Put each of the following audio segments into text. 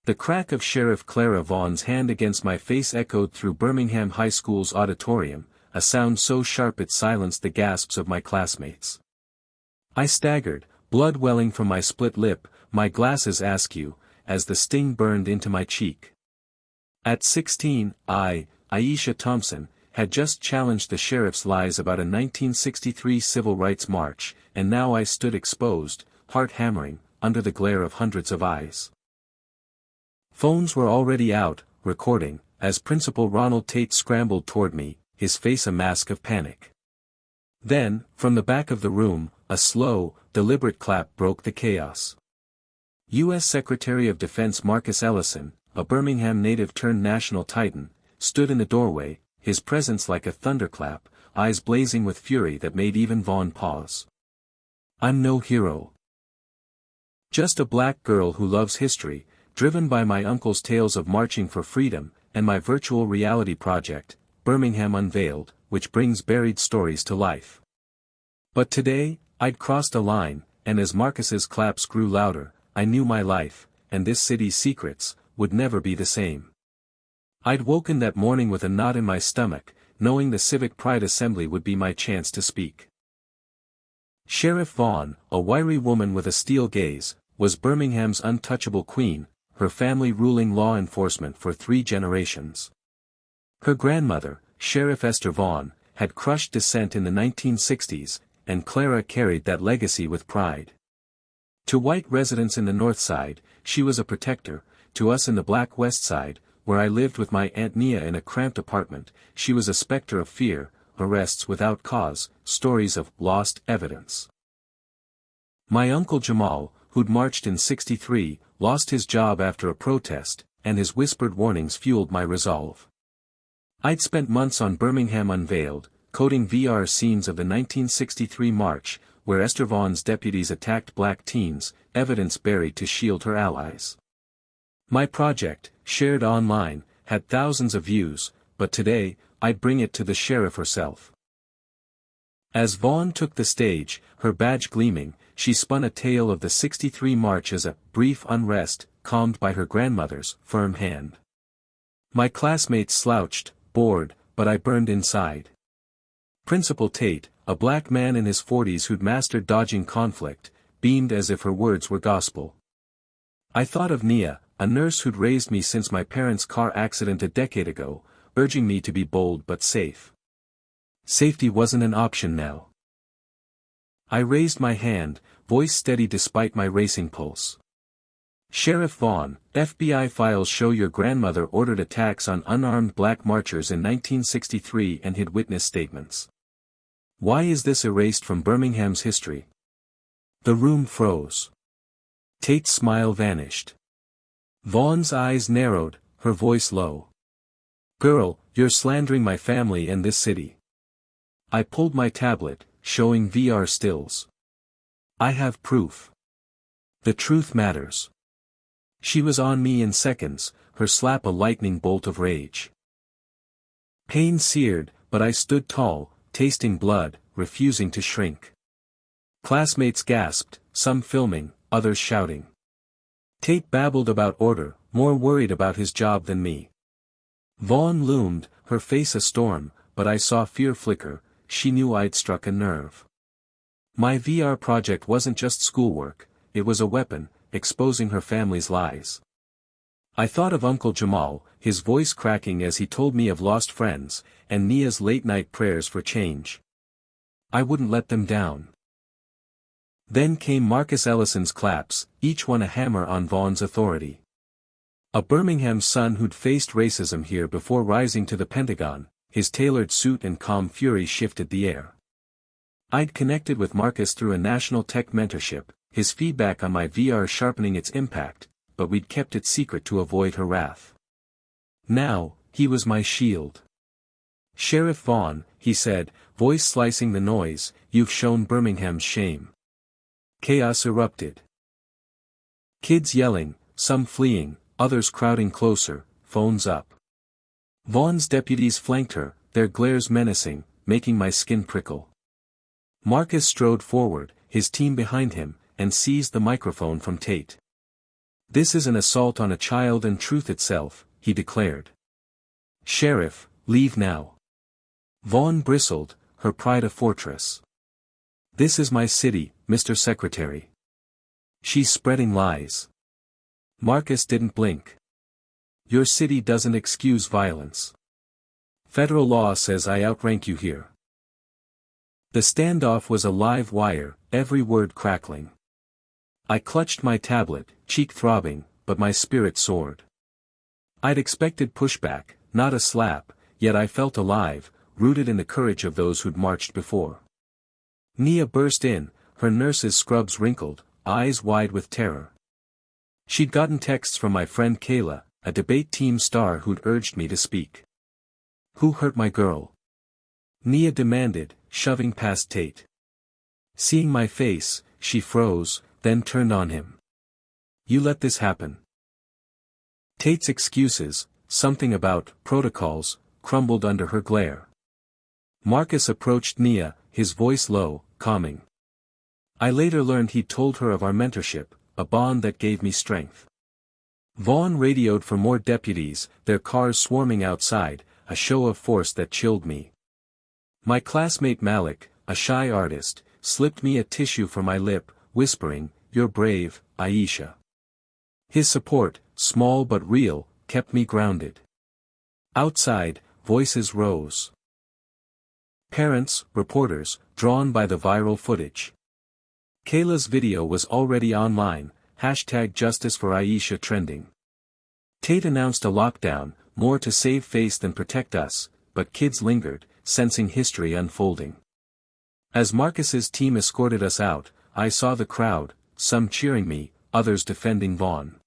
The crack of Sheriff Clara Vaughan's hand against my face echoed through Birmingham High School's auditorium, a sound so sharp it silenced the gasps of my classmates. I staggered, blood welling from my split lip, my glasses askew, as the sting burned into my cheek. At 16, I, Aisha Thompson, had just challenged the sheriff's lies about a 1963 civil rights march, and now I stood exposed, heart hammering, under the glare of hundreds of eyes. Phones were already out, recording, as Principal Ronald Tate scrambled toward me, his face a mask of panic. Then, from the back of the room, a slow, deliberate clap broke the chaos. U.S. Secretary of Defense Marcus Ellison, a Birmingham native turned national titan, stood in the doorway, his presence like a thunderclap, eyes blazing with fury that made even Vaughn pause. I'm no hero. Just a black girl who loves history, driven by my uncle's tales of marching for freedom, and my virtual reality project, Birmingham Unveiled, which brings buried stories to life. But today, I'd crossed a line, and as Marcus's claps grew louder, I knew my life, and this city's secrets, would never be the same. I'd woken that morning with a knot in my stomach, knowing the Civic Pride Assembly would be my chance to speak. Sheriff Vaughan, a wiry woman with a steel gaze, was Birmingham's untouchable queen, her family ruling law enforcement for 3 generations. Her grandmother, Sheriff Esther Vaughan, had crushed dissent in the 1960s, and Clara carried that legacy with pride. To white residents in the North Side, she was a protector. To us in the Black West Side, where I lived with my Aunt Nia in a cramped apartment, she was a specter of fear, arrests without cause, stories of lost evidence. My Uncle Jamal, who'd marched in '63, lost his job after a protest, and his whispered warnings fueled my resolve. I'd spent months on Birmingham Unveiled, coding VR scenes of the 1963 march, where Esther Vaughan's deputies attacked black teens, evidence buried to shield her allies. My project, shared online, had thousands of views, but today, I'd bring it to the sheriff herself. As Vaughan took the stage, her badge gleaming, she spun a tale of the '63 march as a brief unrest, calmed by her grandmother's firm hand. My classmates slouched, bored, but I burned inside. Principal Tate, a black man in his 40s who'd mastered dodging conflict, beamed as if her words were gospel. I thought of Nia, a nurse who'd raised me since my parents' car accident a decade ago, urging me to be bold but safe. Safety wasn't an option now. I raised my hand, voice steady despite my racing pulse. Sheriff Vaughan, FBI files show your grandmother ordered attacks on unarmed black marchers in 1963 and hid witness statements. Why is this erased from Birmingham's history? The room froze. Tate's smile vanished. Vaughan's eyes narrowed, her voice low. Girl, you're slandering my family and this city. I pulled my tablet, showing VR stills. I have proof. The truth matters. She was on me in seconds, her slap a lightning bolt of rage. Pain seared, but I stood tall, tasting blood, refusing to shrink. Classmates gasped, some filming, others shouting. Tate babbled about order, more worried about his job than me. Vaughan loomed, her face a storm, but I saw fear flicker. She knew I'd struck a nerve. My VR project wasn't just schoolwork, it was a weapon, exposing her family's lies. I thought of Uncle Jamal, his voice cracking as he told me of lost friends, and Nia's late-night prayers for change. I wouldn't let them down. Then came Marcus Ellison's claps, each one a hammer on Vaughan's authority. A Birmingham son who'd faced racism here before rising to the Pentagon, his tailored suit and calm fury shifted the air. I'd connected with Marcus through a national tech mentorship, his feedback on my VR sharpening its impact, but we'd kept it secret to avoid her wrath. Now, he was my shield. Sheriff Vaughan, he said, voice slicing the noise, you've shown Birmingham's shame. Chaos erupted. Kids yelling, some fleeing, others crowding closer, phones up. Vaughan's deputies flanked her, their glares menacing, making my skin prickle. Marcus strode forward, his team behind him, and seized the microphone from Tate. This is an assault on a child and truth itself, he declared. Sheriff, leave now. Vaughn bristled, her pride a fortress. This is my city, Mr. Secretary. She's spreading lies. Marcus didn't blink. Your city doesn't excuse violence. Federal law says I outrank you here. The standoff was a live wire, every word crackling. I clutched my tablet, cheek throbbing, but my spirit soared. I'd expected pushback, not a slap, yet I felt alive, rooted in the courage of those who'd marched before. Nia burst in, her nurse's scrubs wrinkled, eyes wide with terror. She'd gotten texts from my friend Kayla, a debate team star who'd urged me to speak. Who hurt my girl? Nia demanded, shoving past Tate. Seeing my face, she froze, then turned on him. You let this happen. Tate's excuses, something about protocols, crumbled under her glare. Marcus approached Nia, his voice low, calming. I later learned he'd told her of our mentorship, a bond that gave me strength. Vaughn radioed for more deputies, their cars swarming outside, a show of force that chilled me. My classmate Malik, a shy artist, slipped me a tissue from my lip, whispering, "You're brave, Aisha." His support, small but real, kept me grounded. Outside, voices rose. Parents, reporters, drawn by the viral footage. Kayla's video was already online, #Justice for Aisha trending. Tate announced a lockdown, more to save face than protect us, but kids lingered, sensing history unfolding. As Marcus's team escorted us out, I saw the crowd, some cheering me, others defending Vaughn.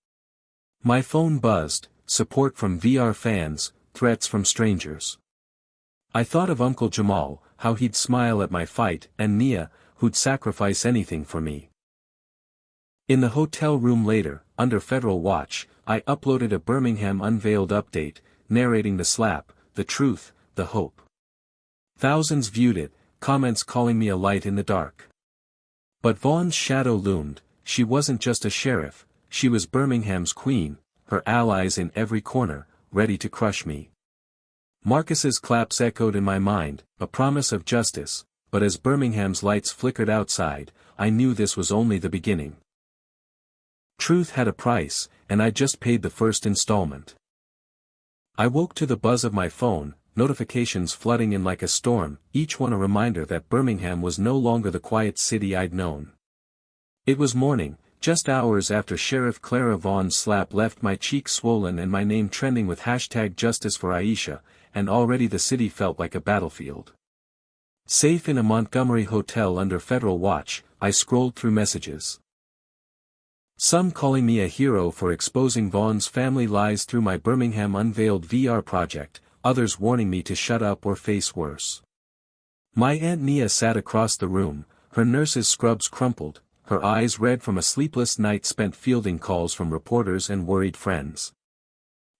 My phone buzzed, support from VR fans, threats from strangers. I thought of Uncle Jamal, how he'd smile at my fight, and Nia, who'd sacrifice anything for me. In the hotel room later, under federal watch, I uploaded a Birmingham Unveiled update, narrating the slap, the truth, the hope. Thousands viewed it, comments calling me a light in the dark. But Vaughn's shadow loomed. She wasn't just a sheriff, she was Birmingham's queen, her allies in every corner, ready to crush me. Marcus's claps echoed in my mind, a promise of justice, but as Birmingham's lights flickered outside, I knew this was only the beginning. Truth had a price, and I just paid the first installment. I woke to the buzz of my phone, notifications flooding in like a storm, each one a reminder that Birmingham was no longer the quiet city I'd known. It was morning, just hours after Sheriff Clara Vaughn's slap left my cheeks swollen and my name trending with #Justice for Aisha, and already the city felt like a battlefield. Safe in a Montgomery hotel under federal watch, I scrolled through messages. Some calling me a hero for exposing Vaughn's family lies through my Birmingham Unveiled VR project, others warning me to shut up or face worse. My Aunt Nia sat across the room, her nurse's scrubs crumpled, her eyes red from a sleepless night spent fielding calls from reporters and worried friends.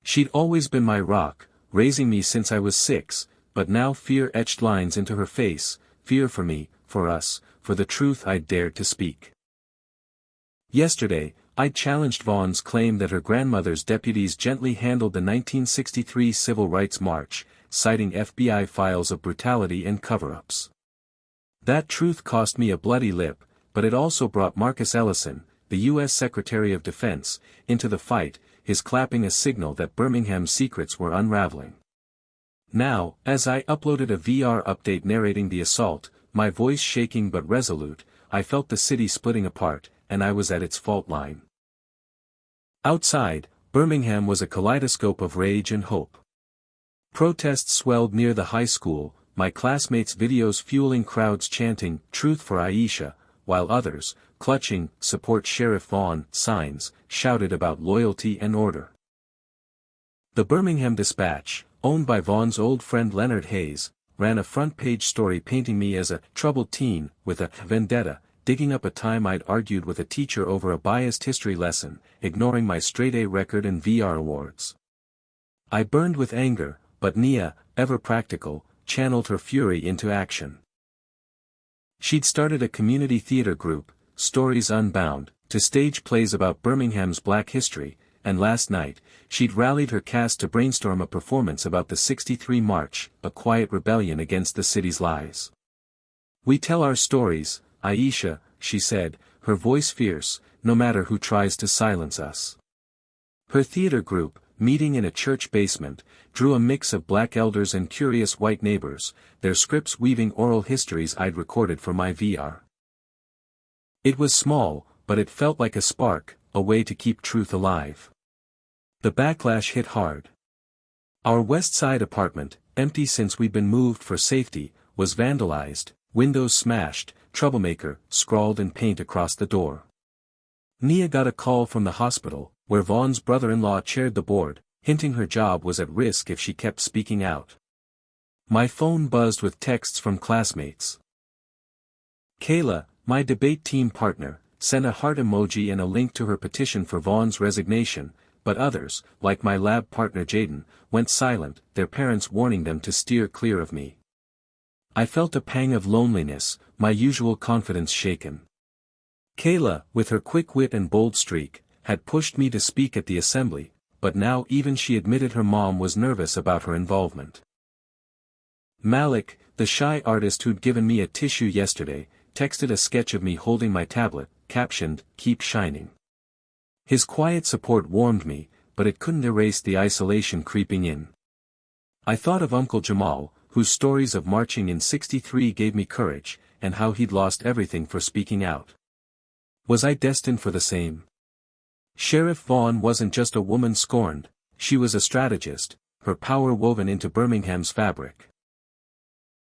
She'd always been my rock, raising me since I was 6, but now fear etched lines into her face, fear for me, for us, for the truth I'd dared to speak. Yesterday, I challenged Vaughn's claim that her grandmother's deputies gently handled the 1963 Civil Rights March, citing FBI files of brutality and cover-ups. That truth cost me a bloody lip, but it also brought Marcus Ellison, the U.S. Secretary of Defense, into the fight, his clapping a signal that Birmingham's secrets were unraveling. Now, as I uploaded a VR update narrating the assault, my voice shaking but resolute, I felt the city splitting apart, and I was at its fault line. Outside, Birmingham was a kaleidoscope of rage and hope. Protests swelled near the high school, my classmates' videos fueling crowds chanting, "Truth for Aisha," while others, clutching, "Support Sheriff Vaughn" signs, shouted about loyalty and order. The Birmingham Dispatch, owned by Vaughn's old friend Leonard Hayes, ran a front-page story painting me as a troubled teen, with a vendetta, digging up a time I'd argued with a teacher over a biased history lesson, ignoring my straight-A record and VR awards. I burned with anger, but Nia, ever practical, channeled her fury into action. She'd started a community theater group, Stories Unbound, to stage plays about Birmingham's black history, and last night, she'd rallied her cast to brainstorm a performance about the '63 March, a quiet rebellion against the city's lies. "We tell our stories, Aisha," she said, her voice fierce, "no matter who tries to silence us." Her theater group, meeting in a church basement, drew a mix of black elders and curious white neighbors, their scripts weaving oral histories I'd recorded for my VR. It was small, but it felt like a spark, a way to keep truth alive. The backlash hit hard. Our West Side apartment, empty since we'd been moved for safety, was vandalized, windows smashed, "Troublemaker" scrawled in paint across the door. Nia got a call from the hospital, where Vaughn's brother-in-law chaired the board, hinting her job was at risk if she kept speaking out. My phone buzzed with texts from classmates. Kayla, my debate team partner, sent a heart emoji and a link to her petition for Vaughn's resignation, but others, like my lab partner Jaden, went silent, their parents warning them to steer clear of me. I felt a pang of loneliness, my usual confidence shaken. Kayla, with her quick wit and bold streak, had pushed me to speak at the assembly, but now even she admitted her mom was nervous about her involvement. Malik, the shy artist who'd given me a tissue yesterday, texted a sketch of me holding my tablet, captioned, "Keep shining." His quiet support warmed me, but it couldn't erase the isolation creeping in. I thought of Uncle Jamal, whose stories of marching in '63 gave me courage, and how he'd lost everything for speaking out. Was I destined for the same? Sheriff Vaughn wasn't just a woman scorned, she was a strategist, her power woven into Birmingham's fabric.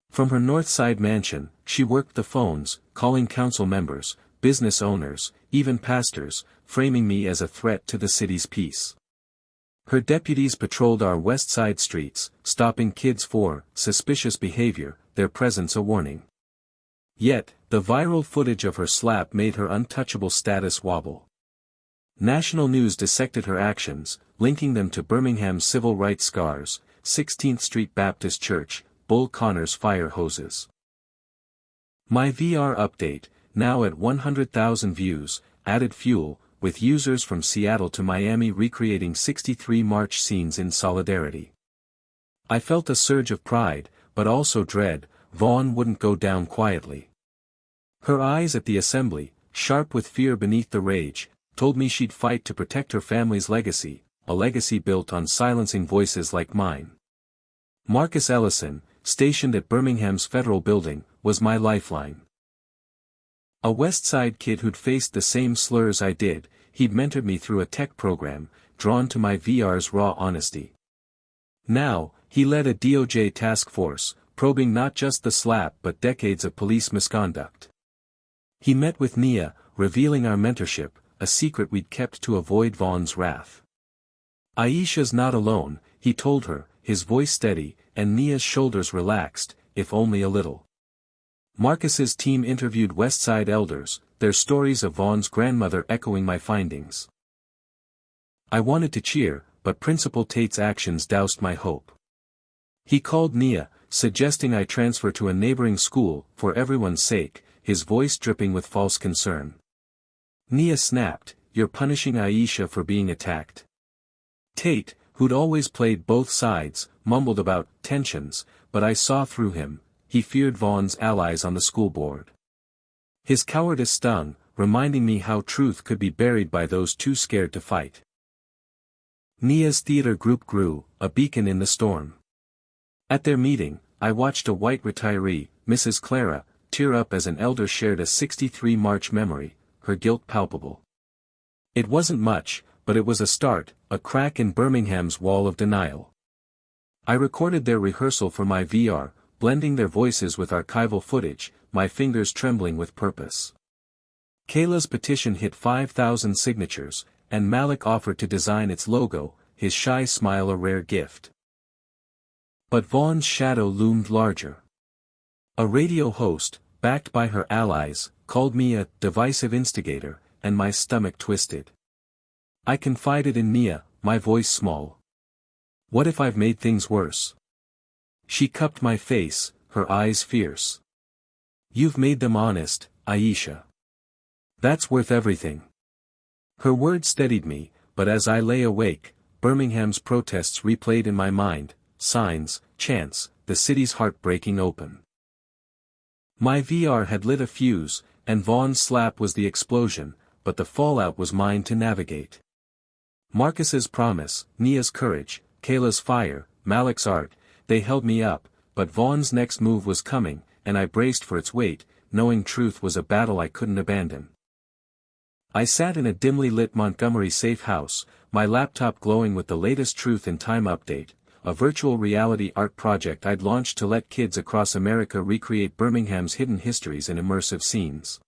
From her North Side mansion, she worked the phones, calling council members, business owners, even pastors, framing me as a threat to the city's peace. Her deputies patrolled our West Side streets, stopping kids for suspicious behavior, their presence a warning. Yet, the viral footage of her slap made her untouchable status wobble. National news dissected her actions, linking them to Birmingham's civil rights scars, 16th Street Baptist Church, Bull Connor's fire hoses. My VR update, now at 100,000 views, added fuel, with users from Seattle to Miami recreating '63 March scenes in solidarity. I felt a surge of pride, but also dread. Vaughn wouldn't go down quietly. Her eyes at the assembly, sharp with fear beneath the rage, told me she'd fight to protect her family's legacy, a legacy built on silencing voices like mine. Marcus Ellison, stationed at Birmingham's Federal Building, was my lifeline. A West Side kid who'd faced the same slurs I did, he'd mentored me through a tech program, drawn to my VR's raw honesty. Now, he led a DOJ task force, probing not just the slap but decades of police misconduct. He met with Nia, revealing our mentorship, a secret we'd kept to avoid Vaughn's wrath. "Aisha's not alone," he told her, his voice steady, and Nia's shoulders relaxed, if only a little. Marcus's team interviewed West Side elders, their stories of Vaughn's grandmother echoing my findings. I wanted to cheer, but Principal Tate's actions doused my hope. He called Nia, suggesting I transfer to a neighboring school, for everyone's sake, his voice dripping with false concern. Nia snapped, "You're punishing Aisha for being attacked." Tate, who'd always played both sides, mumbled about tensions, but I saw through him. He feared Vaughn's allies on the school board. His cowardice stung, reminding me how truth could be buried by those too scared to fight. Nia's theater group grew, a beacon in the storm. At their meeting, I watched a white retiree, Mrs. Clara, tear up as an elder shared a '63 March memory, her guilt palpable. It wasn't much, but it was a start, a crack in Birmingham's wall of denial. I recorded their rehearsal for my VR, blending their voices with archival footage, my fingers trembling with purpose. Kayla's petition hit 5,000 signatures, and Malik offered to design its logo, his shy smile a rare gift. But Vaughn's shadow loomed larger. A radio host, backed by her allies, called me a divisive instigator, and my stomach twisted. I confided in Nia, my voice small. "What if I've made things worse?" She cupped my face, her eyes fierce. "You've made them honest, Aisha. That's worth everything." Her words steadied me, but as I lay awake, Birmingham's protests replayed in my mind: signs, chants, the city's heart breaking open. My VR had lit a fuse, and Vaughan's slap was the explosion, but the fallout was mine to navigate. Marcus's promise, Nia's courage, Kayla's fire, Malik's art, they held me up, but Vaughan's next move was coming, and I braced for its weight, knowing truth was a battle I couldn't abandon. I sat in a dimly lit Montgomery safe house, my laptop glowing with the latest Truth in Time update, a virtual reality art project I'd launched to let kids across America recreate Birmingham's hidden histories in immersive scenes.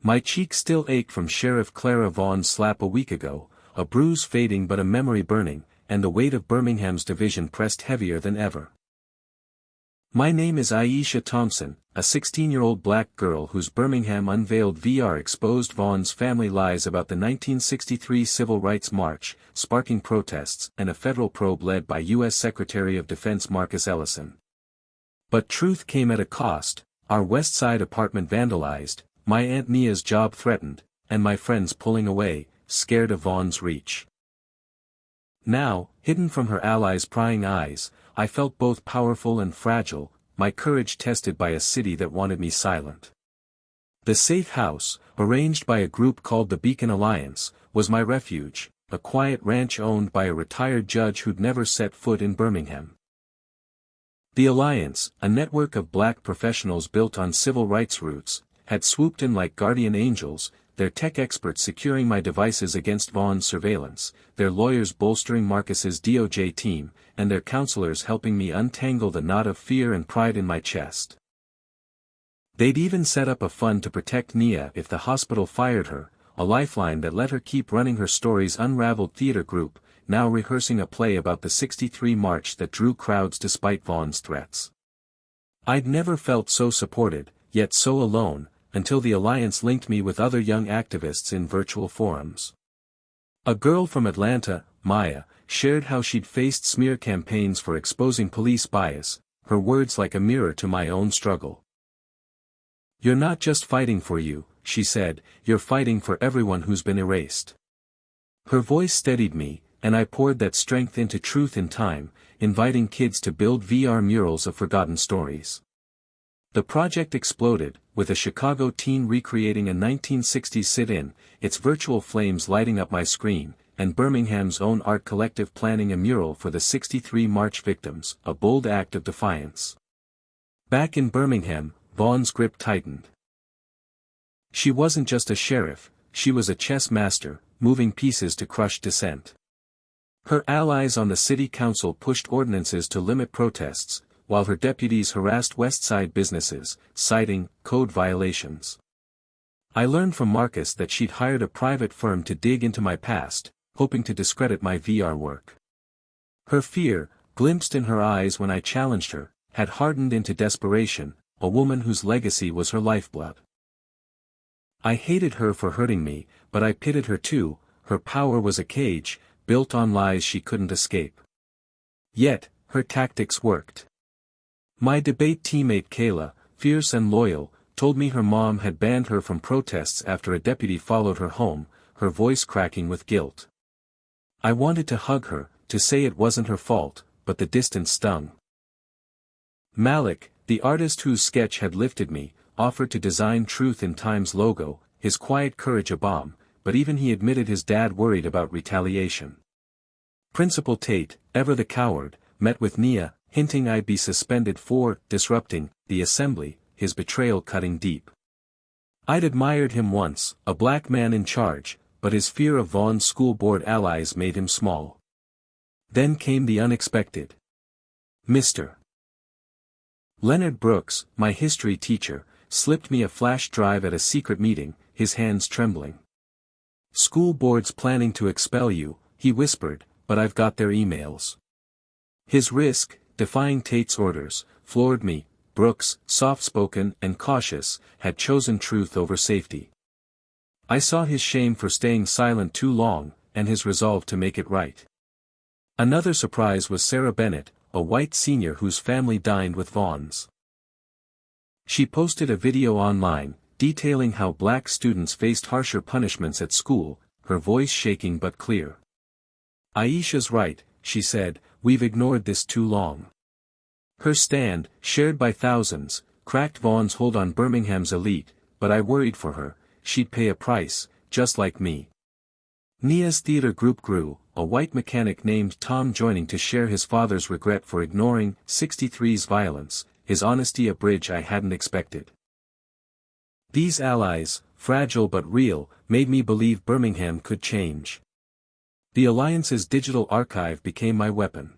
My cheek still ached from Sheriff Clara Vaughan's slap a week ago, a bruise fading but a memory burning, and the weight of Birmingham's division pressed heavier than ever. My name is Aisha Thompson, a 16-year-old black girl whose Birmingham Unveiled VR exposed Vaughan's family lies about the 1963 Civil Rights March, sparking protests and a federal probe led by U.S. Secretary of Defense Marcus Ellison. But truth came at a cost: our West Side apartment vandalized, my Aunt Nia's job threatened, and my friends pulling away, scared of Vaughan's reach. Now, hidden from her allies' prying eyes, I felt both powerful and fragile, my courage tested by a city that wanted me silent. The safe house, arranged by a group called the Beacon Alliance, was my refuge, a quiet ranch owned by a retired judge who'd never set foot in Birmingham. The Alliance, a network of black professionals built on civil rights roots, had swooped in like guardian angels, their tech experts securing my devices against Vaughan's surveillance, their lawyers bolstering Marcus's DOJ team, and their counselors helping me untangle the knot of fear and pride in my chest. They'd even set up a fund to protect Nia if the hospital fired her, a lifeline that let her keep running her story's unraveled theater group, now rehearsing a play about the '63 march that drew crowds despite Vaughan's threats. I'd never felt so supported, yet so alone, until the Alliance linked me with other young activists in virtual forums. A girl from Atlanta, Maya, shared how she'd faced smear campaigns for exposing police bias, her words like a mirror to my own struggle. "You're not just fighting for you," she said, "you're fighting for everyone who's been erased." Her voice steadied me, and I poured that strength into Truth in Time, inviting kids to build VR murals of forgotten stories. The project exploded, with a Chicago teen recreating a 1960s sit-in, its virtual flames lighting up my screen, and Birmingham's own art collective planning a mural for the '63 March victims, a bold act of defiance. Back in Birmingham, Vaughan's grip tightened. She wasn't just a sheriff, she was a chess master, moving pieces to crush dissent. Her allies on the city council pushed ordinances to limit protests, while her deputies harassed West Side businesses, citing code violations. I learned from Marcus that she'd hired a private firm to dig into my past, hoping to discredit my VR work. Her fear, glimpsed in her eyes when I challenged her, had hardened into desperation, a woman whose legacy was her lifeblood. I hated her for hurting me, but I pitied her too. Her power was a cage, built on lies she couldn't escape. Yet, her tactics worked. My debate teammate Kayla, fierce and loyal, told me her mom had banned her from protests after a deputy followed her home, her voice cracking with guilt. I wanted to hug her, to say it wasn't her fault, but the distance stung. Malik, the artist whose sketch had lifted me, offered to design Truth in Time's logo, his quiet courage a bomb, but even he admitted his dad worried about retaliation. Principal Tate, ever the coward, met with Nia, hinting I'd be suspended for disrupting the assembly, his betrayal cutting deep. I'd admired him once, a black man in charge, but his fear of Vaughan's school board allies made him small. Then came the unexpected. Mr. Leonard Brooks, my history teacher, slipped me a flash drive at a secret meeting, his hands trembling. "School board's planning to expel you," he whispered, "but I've got their emails." His risk, defying Tate's orders, floored me. Brooks, soft-spoken and cautious, had chosen truth over safety. I saw his shame for staying silent too long, and his resolve to make it right. Another surprise was Sarah Bennett, a white senior whose family dined with Vaughan's. She posted a video online, detailing how black students faced harsher punishments at school, her voice shaking but clear. Aisha's right, she said, we've ignored this too long. Her stand, shared by thousands, cracked Vaughn's hold on Birmingham's elite, but I worried for her, she'd pay a price, just like me. Nia's theater group grew, a white mechanic named Tom joining to share his father's regret for ignoring 63's violence, his honesty a bridge I hadn't expected. These allies, fragile but real, made me believe Birmingham could change. The Alliance's digital archive became my weapon.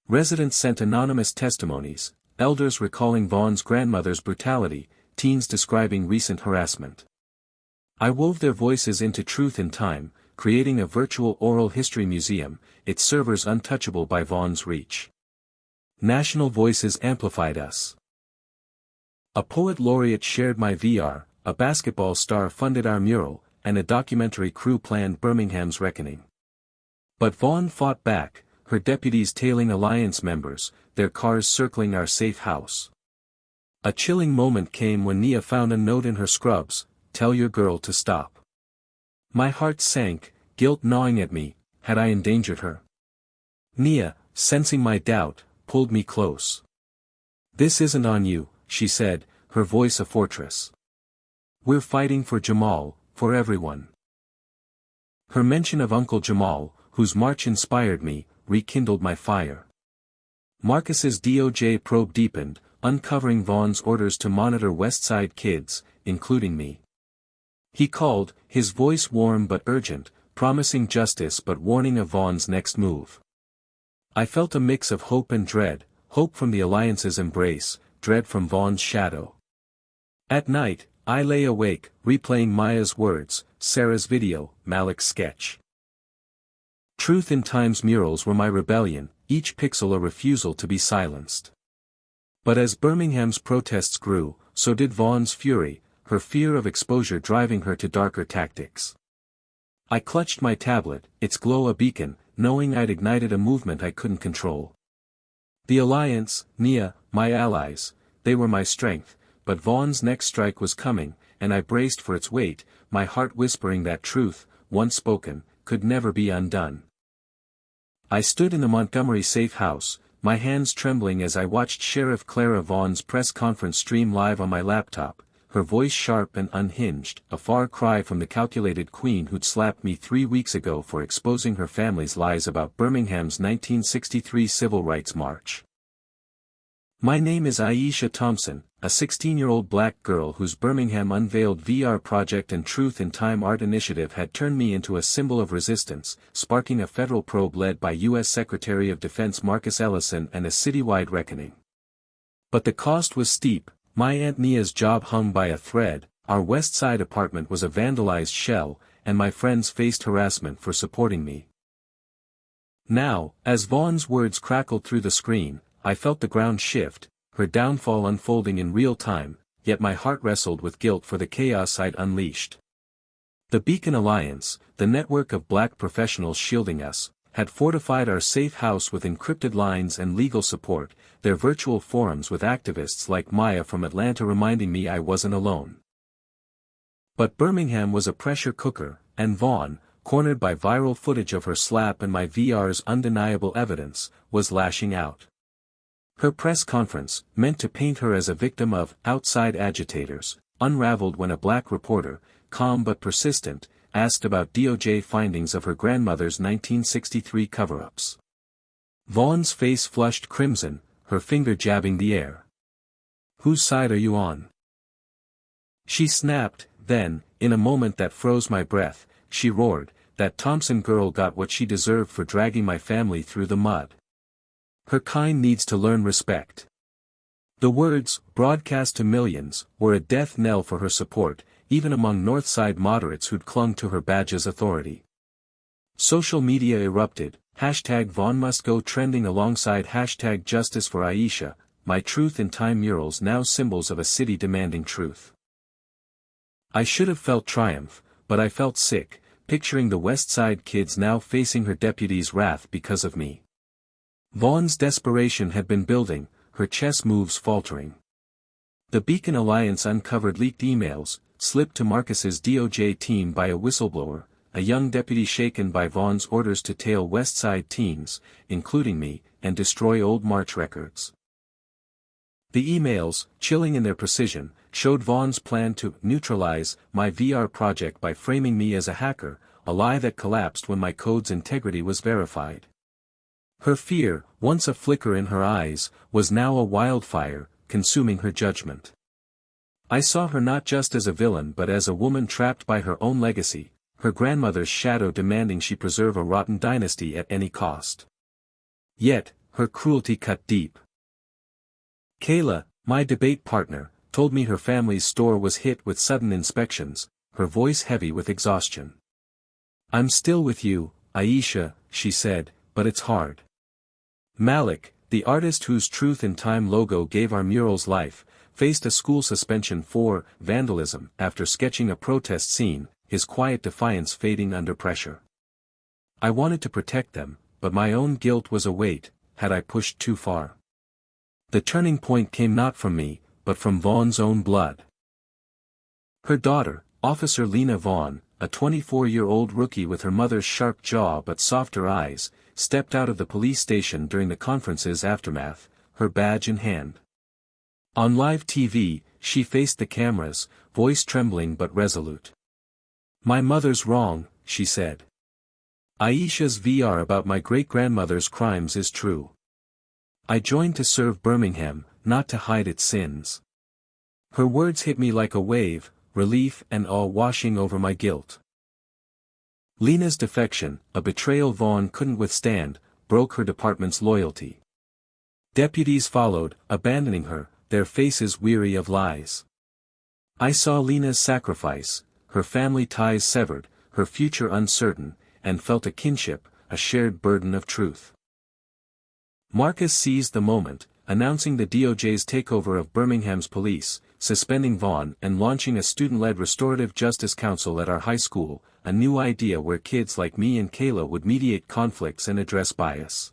Residents sent anonymous testimonies, elders recalling Vaughn's grandmother's brutality, teens describing recent harassment. I wove their voices into Truth in Time, creating a virtual oral history museum, its servers untouchable by Vaughn's reach. National voices amplified us. A poet laureate shared my VR, a basketball star funded our mural, and a documentary crew planned Birmingham's reckoning. But Vaughan fought back, her deputies tailing Alliance members, their cars circling our safe house. A chilling moment came when Nia found a note in her scrubs, "Tell your girl to stop." My heart sank, guilt gnawing at me, had I endangered her? Nia, sensing my doubt, pulled me close. "This isn't on you," she said, her voice a fortress. "We're fighting for Jamal, for everyone." Her mention of Uncle Jamal, whose march inspired me, rekindled my fire. Marcus's DOJ probe deepened, uncovering Vaughn's orders to monitor Westside kids, including me. He called, his voice warm but urgent, promising justice but warning of Vaughn's next move. I felt a mix of hope and dread, hope from the Alliance's embrace, dread from Vaughn's shadow. At night, I lay awake, replaying Maya's words, Sarah's video, Malik's sketch. Truth in Time's murals were my rebellion, each pixel a refusal to be silenced. But as Birmingham's protests grew, so did Vaughn's fury, her fear of exposure driving her to darker tactics. I clutched my tablet, its glow a beacon, knowing I'd ignited a movement I couldn't control. The Alliance, Nia, my allies, they were my strength, but Vaughn's next strike was coming, and I braced for its weight, my heart whispering that truth, once spoken, could never be undone. I stood in the Montgomery safe house, my hands trembling as I watched Sheriff Clara Vaughn's press conference stream live on my laptop, her voice sharp and unhinged, a far cry from the calculated queen who'd slapped me 3 weeks ago for exposing her family's lies about Birmingham's 1963 Civil Rights March. My name is Aisha Thompson, a 16-year-old black girl whose Birmingham Unveiled VR project and Truth in Time art initiative had turned me into a symbol of resistance, sparking a federal probe led by U.S. Secretary of Defense Marcus Ellison and a citywide reckoning. But the cost was steep. My Aunt Nia's job hung by a thread, our West Side apartment was a vandalized shell, and my friends faced harassment for supporting me. Now, as Vaughn's words crackled through the screen, I felt the ground shift, her downfall unfolding in real time, yet my heart wrestled with guilt for the chaos I'd unleashed. The Beacon Alliance, the network of black professionals shielding us, had fortified our safe house with encrypted lines and legal support, their virtual forums with activists like Maya from Atlanta reminding me I wasn't alone. But Birmingham was a pressure cooker, and Vaughan, cornered by viral footage of her slap and my VR's undeniable evidence, was lashing out. Her press conference, meant to paint her as a victim of outside agitators, unraveled when a black reporter, calm but persistent, asked about DOJ findings of her grandmother's 1963 cover-ups. Vaughan's face flushed crimson, her finger jabbing the air. "Whose side are you on?" She snapped, then, in a moment that froze my breath, she roared, "That Thompson girl got what she deserved for dragging my family through the mud. Her kind needs to learn respect." The words, broadcast to millions, were a death knell for her support, even among Northside moderates who'd clung to her badge's authority. Social media erupted, #VaughnMustGo trending alongside #Justice for Aisha, my Truth in Time murals now symbols of a city demanding truth. I should have felt triumph, but I felt sick, picturing the West Side kids now facing her deputy's wrath because of me. Vaughn's desperation had been building, her chess moves faltering. The Beacon Alliance uncovered leaked emails, slipped to Marcus's DOJ team by a whistleblower, a young deputy shaken by Vaughn's orders to tail West Side teens, including me, and destroy old March records. The emails, chilling in their precision, showed Vaughn's plan to neutralize my VR project by framing me as a hacker, a lie that collapsed when my code's integrity was verified. Her fear, once a flicker in her eyes, was now a wildfire, consuming her judgment. I saw her not just as a villain but as a woman trapped by her own legacy, her grandmother's shadow demanding she preserve a rotten dynasty at any cost. Yet, her cruelty cut deep. Kayla, my debate partner, told me her family's store was hit with sudden inspections, her voice heavy with exhaustion. "I'm still with you, Aisha," she said, "but it's hard." Malik, the artist whose Truth in Time logo gave our murals life, faced a school suspension for vandalism after sketching a protest scene, his quiet defiance fading under pressure. I wanted to protect them, but my own guilt was a weight. Had I pushed too far? The turning point came not from me, but from Vaughn's own blood. Her daughter, Officer Lena Vaughn, a 24-year-old rookie with her mother's sharp jaw but softer eyes, stepped out of the police station during the conference's aftermath, her badge in hand. On live TV, she faced the cameras, voice trembling but resolute. "My mother's wrong," she said. "Aisha's VR about my great-grandmother's crimes is true. I joined to serve Birmingham, not to hide its sins." Her words hit me like a wave, relief and awe washing over my guilt. Lena's defection, a betrayal Vaughn couldn't withstand, broke her department's loyalty. Deputies followed, abandoning her, their faces weary of lies. I saw Lena's sacrifice, her family ties severed, her future uncertain, and felt a kinship, a shared burden of truth. Marcus seized the moment, announcing the DOJ's takeover of Birmingham's police, suspending Vaughn and launching a student-led restorative justice council at our high school, a new idea where kids like me and Kayla would mediate conflicts and address bias.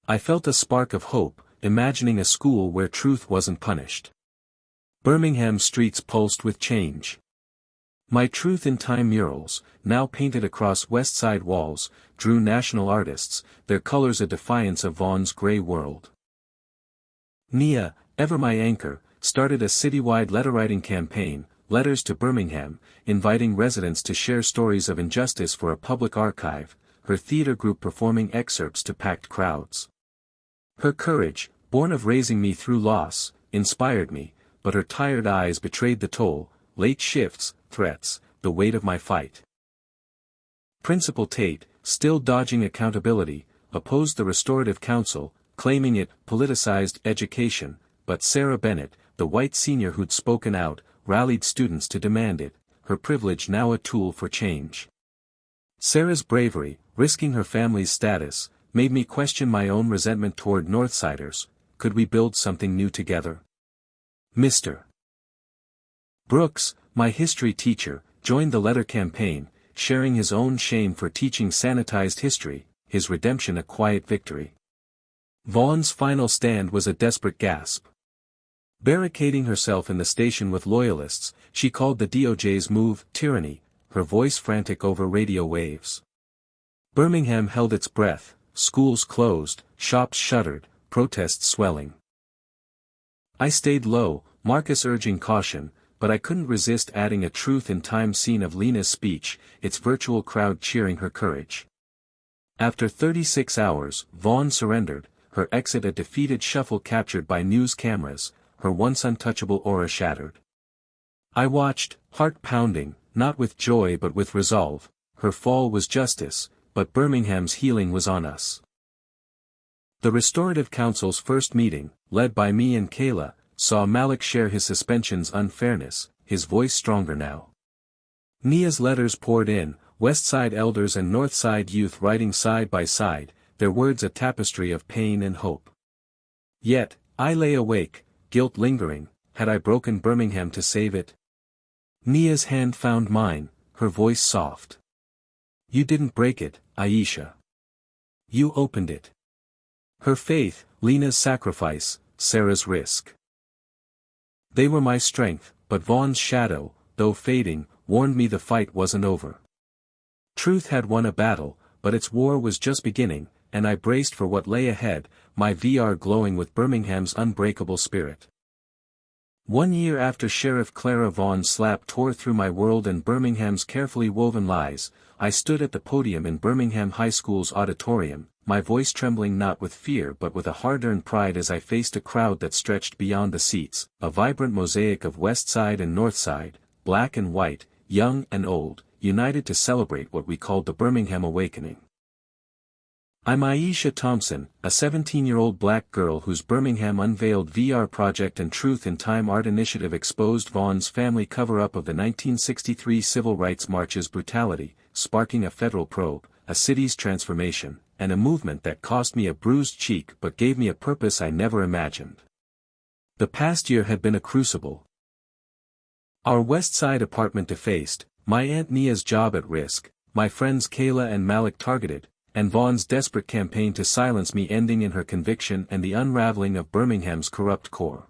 I felt a spark of hope, imagining a school where truth wasn't punished. Birmingham's streets pulsed with change. My Truth in Time murals, now painted across West Side walls, drew national artists, their colors a defiance of Vaughn's gray world. Nia, ever my anchor, started a citywide letterwriting campaign, Letters to Birmingham, inviting residents to share stories of injustice for a public archive, her theater group performing excerpts to packed crowds. Her courage, born of raising me through loss, inspired me, but her tired eyes betrayed the toll, late shifts, threats, the weight of my fight. Principal Tate, still dodging accountability, opposed the Restorative Council, claiming it politicized education, but Sarah Bennett, the white senior who'd spoken out, rallied students to demand it, her privilege now a tool for change. Sarah's bravery, risking her family's status, made me question my own resentment toward Northsiders. Could we build something new together? Mr. Brooks, my history teacher, joined the letter campaign, sharing his own shame for teaching sanitized history, his redemption a quiet victory. Vaughn's final stand was a desperate gasp. Barricading herself in the station with loyalists, she called the DOJ's move tyranny, her voice frantic over radio waves. Birmingham held its breath, schools closed, shops shuttered, protests swelling. I stayed low, Marcus urging caution, but I couldn't resist adding a Truth in Time scene of Lena's speech, its virtual crowd cheering her courage. After 36 hours, Vaughn surrendered, her exit a defeated shuffle captured by news cameras, her once untouchable aura shattered. I watched, heart pounding, not with joy but with resolve. Her fall was justice, but Birmingham's healing was on us. The Restorative Council's first meeting, led by me and Kayla, saw Malik share his suspension's unfairness, his voice stronger now. Nia's letters poured in, West Side elders and North Side youth writing side by side, their words a tapestry of pain and hope. Yet, I lay awake, guilt lingering. Had I broken Birmingham to save it? Nia's hand found mine, her voice soft. You didn't break it, Aisha. You opened it. Her faith, Lena's sacrifice, Sarah's risk. They were my strength, but Vaughn's shadow, though fading, warned me the fight wasn't over. Truth had won a battle, but its war was just beginning, and I braced for what lay ahead, my VR glowing with Birmingham's unbreakable spirit. 1 year after Sheriff Clara Vaughan's slap tore through my world and Birmingham's carefully woven lies, I stood at the podium in Birmingham High School's auditorium, my voice trembling not with fear but with a hard-earned pride as I faced a crowd that stretched beyond the seats, a vibrant mosaic of West Side and North Side, black and white, young and old, united to celebrate what we called the Birmingham Awakening. I'm Aisha Thompson, a 17-year-old black girl whose Birmingham Unveiled VR project and Truth in Time art initiative exposed Vaughan's family cover-up of the 1963 Civil Rights March's brutality, sparking a federal probe, a city's transformation, and a movement that cost me a bruised cheek but gave me a purpose I never imagined. The past year had been a crucible. Our West Side apartment defaced, my Aunt Nia's job at risk, my friends Kayla and Malik targeted, and Vaughan's desperate campaign to silence me ending in her conviction and the unraveling of Birmingham's corrupt core.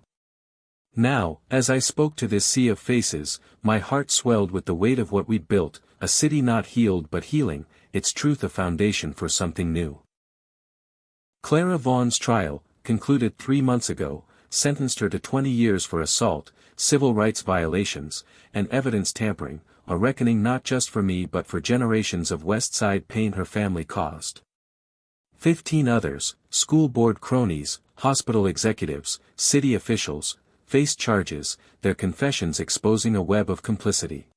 Now, as I spoke to this sea of faces, my heart swelled with the weight of what we'd built, a city not healed but healing, its truth a foundation for something new. Clara Vaughan's trial, concluded 3 months ago, sentenced her to 20 years for assault, civil rights violations, and evidence tampering, a reckoning not just for me but for generations of West Side pain her family caused. 15 others, school board cronies, hospital executives, city officials, faced charges, their confessions exposing a web of complicity.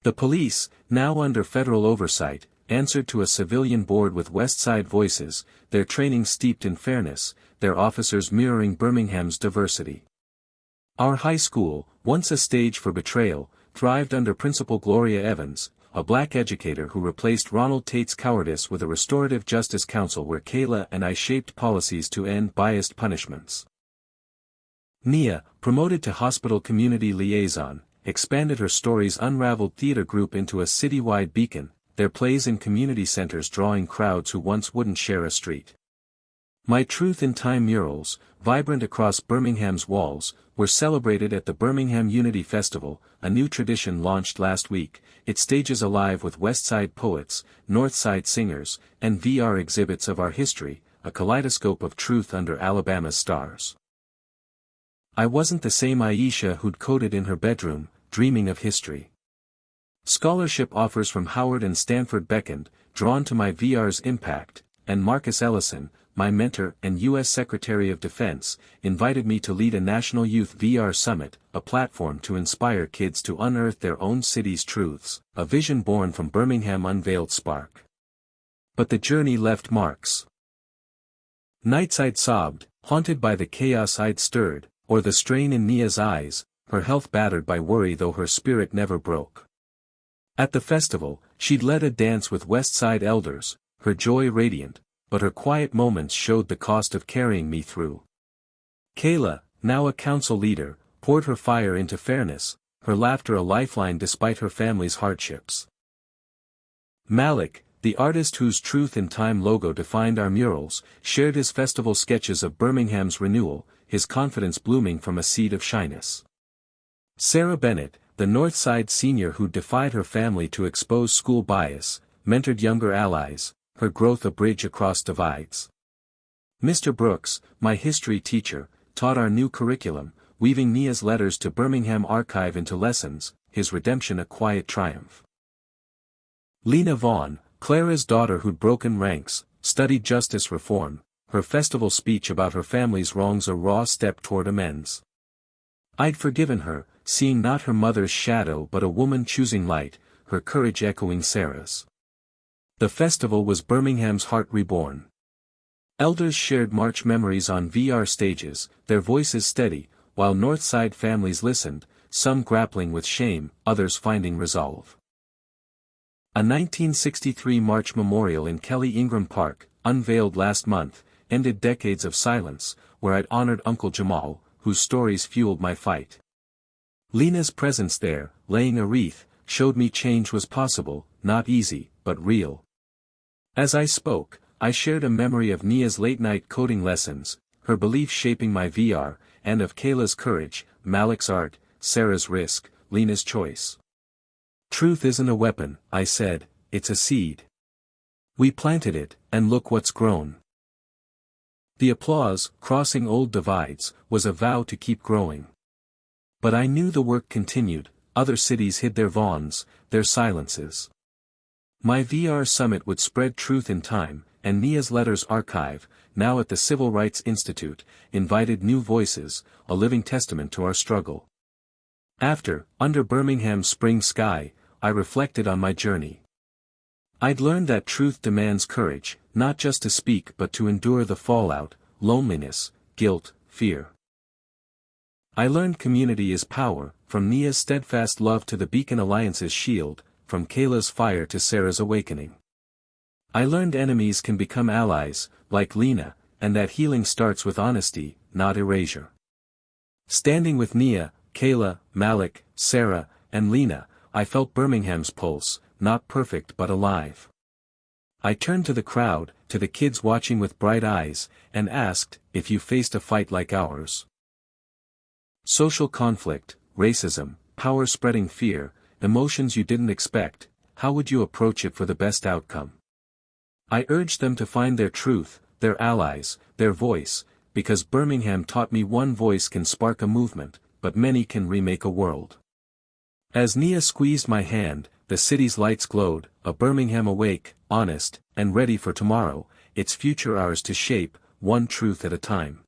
The police, now under federal oversight, answered to a civilian board with West Side voices, their training steeped in fairness, their officers mirroring Birmingham's diversity. Our high school, once a stage for betrayal, thrived under Principal Gloria Evans, a black educator who replaced Ronald Tate's cowardice with a restorative justice council where Kayla and I shaped policies to end biased punishments. Nia, promoted to hospital community liaison, expanded her story's unraveled theater group into a citywide beacon, their plays in community centers drawing crowds who once wouldn't share a street. My Truth in Time murals, vibrant across Birmingham's walls, were celebrated at the Birmingham Unity Festival, a new tradition launched last week. Its stages alive with West Side poets, North Side singers, and VR exhibits of our history, a kaleidoscope of truth under Alabama's stars. I wasn't the same Aisha who'd coded in her bedroom, dreaming of history. Scholarship offers from Howard and Stanford beckoned, drawn to my VR's impact, and Marcus Ellison, my mentor and U.S. Secretary of Defense, invited me to lead a National Youth VR Summit, a platform to inspire kids to unearth their own city's truths, a vision born from Birmingham Unveiled spark. But the journey left marks. Nights I'd sobbed, haunted by the chaos I'd stirred, or the strain in Nia's eyes, her health battered by worry though her spirit never broke. At the festival, she'd led a dance with West Side elders, her joy radiant, but her quiet moments showed the cost of carrying me through. Kayla, now a council leader, poured her fire into fairness, her laughter a lifeline despite her family's hardships. Malik, the artist whose Truth in Time logo defined our murals, shared his festival sketches of Birmingham's renewal, his confidence blooming from a seed of shyness. Sarah Bennett, the North Side senior who defied her family to expose school bias, mentored younger allies, her growth a bridge across divides. Mr. Brooks, my history teacher, taught our new curriculum, weaving Nia's letters to Birmingham archive into lessons, his redemption a quiet triumph. Lena Vaughan, Clara's daughter who'd broken ranks, studied justice reform, her festival speech about her family's wrongs a raw step toward amends. I'd forgiven her, seeing not her mother's shadow but a woman choosing light, her courage echoing Sarah's. The festival was Birmingham's heart reborn. Elders shared march memories on VR stages, their voices steady, while North Side families listened, some grappling with shame, others finding resolve. A 1963 March memorial in Kelly Ingram Park, unveiled last month, ended decades of silence, where I'd honored Uncle Jamal, whose stories fueled my fight. Lena's presence there, laying a wreath, showed me change was possible, not easy, but real. As I spoke, I shared a memory of Nia's late-night coding lessons, her belief shaping my VR, and of Kayla's courage, Malik's art, Sarah's risk, Lena's choice. Truth isn't a weapon, I said, it's a seed. We planted it, and look what's grown. The applause, crossing old divides, was a vow to keep growing. But I knew the work continued, other cities hid their vaughns, their silences. My VR summit would spread truth in time, and Nia's Letters Archive, now at the Civil Rights Institute, invited new voices, a living testament to our struggle. After, under Birmingham's spring sky, I reflected on my journey. I'd learned that truth demands courage, not just to speak but to endure the fallout, loneliness, guilt, fear. I learned community is power, from Nia's steadfast love to the Beacon Alliance's shield, from Kayla's fire to Sarah's awakening. I learned enemies can become allies, like Lena, and that healing starts with honesty, not erasure. Standing with Nia, Kayla, Malik, Sarah, and Lena, I felt Birmingham's pulse, not perfect but alive. I turned to the crowd, to the kids watching with bright eyes, and asked, if you faced a fight like ours. Social conflict, racism, power-spreading fear, emotions you didn't expect, how would you approach it for the best outcome? I urged them to find their truth, their allies, their voice, because Birmingham taught me one voice can spark a movement, but many can remake a world. As Nia squeezed my hand, the city's lights glowed, a Birmingham awake, honest, and ready for tomorrow, its future ours to shape, one truth at a time.